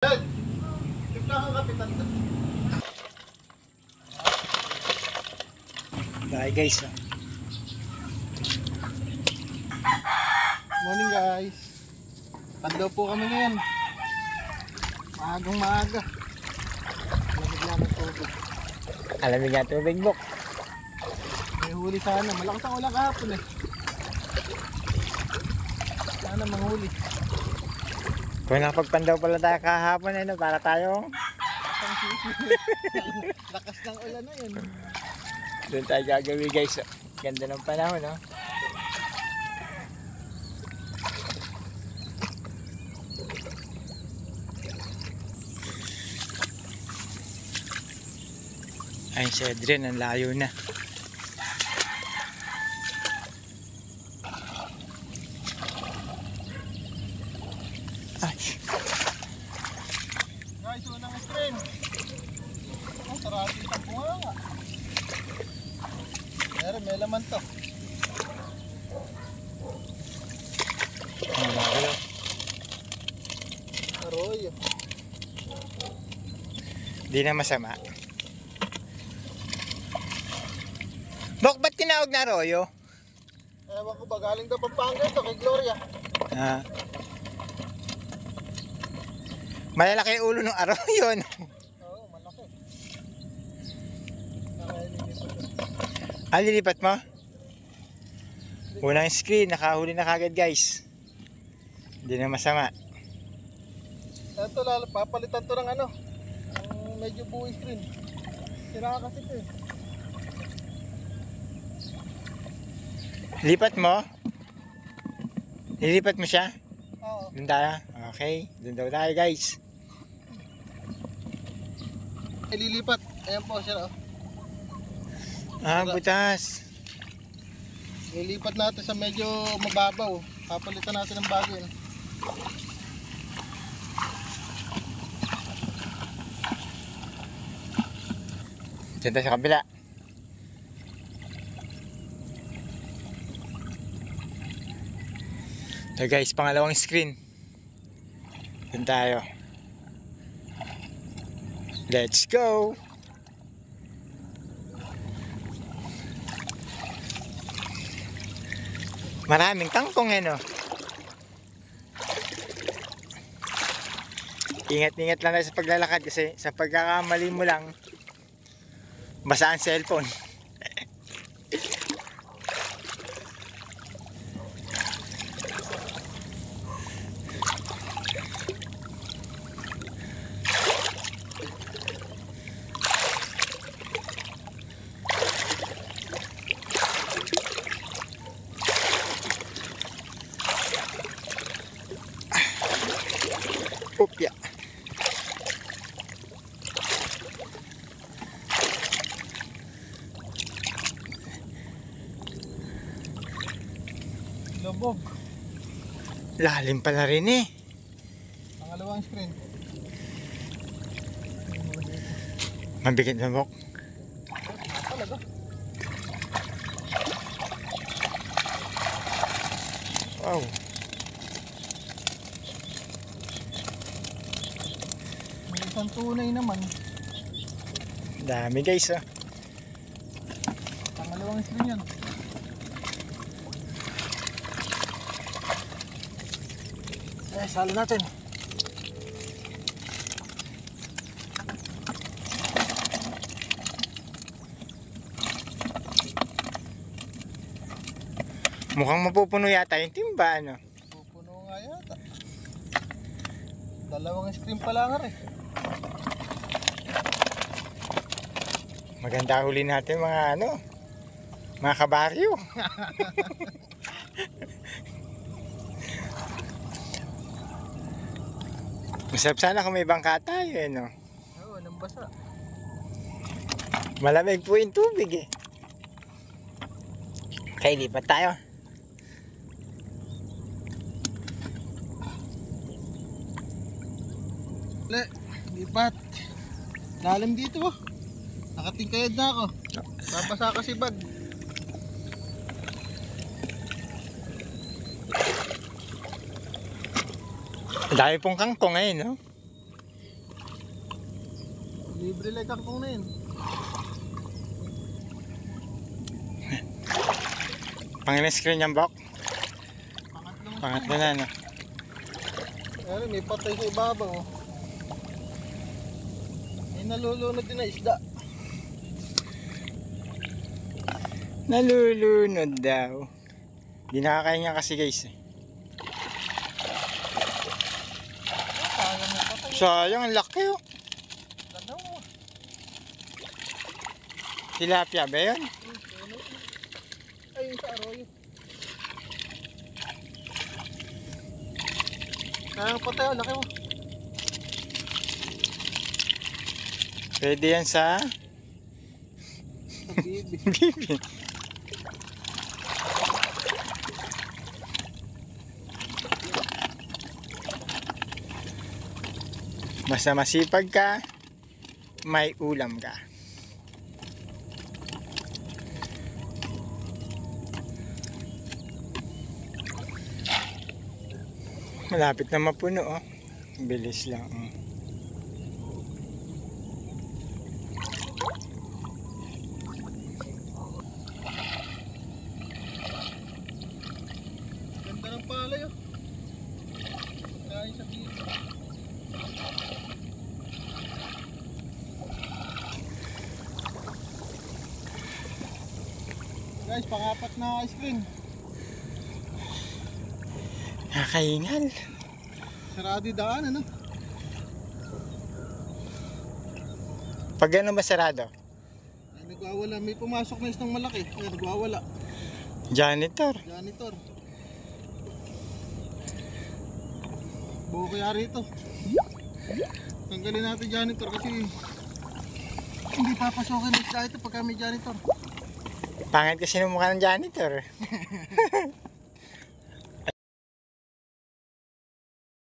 Hi guys. Morning guys. Pandaw po kami ngayon. Maagang maaga. Lamig na ng tubig. Alamig nga tubig, Bok. May huli sana. Malakas ang ulan kahapon eh. Sana manghuli. Kung nakapagpandaw pala tayo kahapon, ano, para tayo Lakas ng ulan na yun. doon tayo gagawin guys. Ganda ng panahon, no? Ayun si Adrian, ang layo na. Ay. Guys, unang screen. Oh, sarado itang bunga nga. Meron, may laman to. Ang layo. Arroyo. Di na masama. Bok, ba't tinawag na arroyo? Ewan ko ba, galing daw Pampanga ito kay Gloria. Ah. Malalaki yung ulo ng arroyo, no? Oo, malaki. Lilipat mo? Unang screen, nakahuli na kagad guys. Hindi na masama. Ito, papalitan to ng ano, ang medyo buhay screen. Sira kasi ito eh. Lipat mo? Lilipat mo siya? Oo. Doon tayo? Okay, doon daw tayo guys. Ililipat. Ayan po siya. Oh. Butas. Ililipat natin sa medyo mababaw. Papalitan natin ng bago yun. Diyan tayo sa kabila. So guys, pangalawang screen. Doon tayo. Let's go! Maraming tangkong eh, no? Ingat-ingat lang tayo sa paglalakad kasi sa pagkakamali mo lang, basa ang cellphone. Upya. Lubog. Lalim pala rin eh. Pangalawang screen. Mabigat na, Bok. Talaga. Wow. May isang tunay naman. Dami guys, oh. Pangalawang screen yan. Salo natin. Mukhang mapupuno yata yung timba, ano? Pupuno nga yata. Dalawang screen pa lang rin. Maganda huli natin mga ano, mga kabaryo. Masarap sana kung may bangka tayo, eh, no? Oo, nang basa. Malamig po yung tubig, eh. Okay, lipat tayo. Lipat. Lalim dito oh. Nakatingkayad na ako. Babasa kasi bag. Dami pong kangkong ngayon, no? Libre like kangkong na yun. Pangilang screen yan, Bok? Pangatlong Pangatlo na, no? Ayun, may patay sa ibabaw. Oh. May nalulunod din na isda. Nalulunod daw. Di nakakainga kasi guys eh. Sayang na patay. Sayang, ang laki oh. Ganda mo. Tilapia ba yun? Ayun sa arroyo. Sayang patay, oh, laki mo. Pwede yan sa Sa bibi. bibi. Basta masipag ka, may ulam ka. Malapit na mapuno oh. Bilis lang. Oh. Ganda ng palay, oh. Kain sa bibi. Guys, pangapat na ice cream. Nakakaingal. Sarado yung daan, ano? Pag ano ba sarado? Ay, nagwawala. May pumasok na isang malaki. Ay, nagwawala. Janitor. Janitor. Buo kaya rito. Tanggalin natin janitor kasi hindi papasokin ng isda ito pagka may janitor. Pangit kasi ng mukha ng janitor.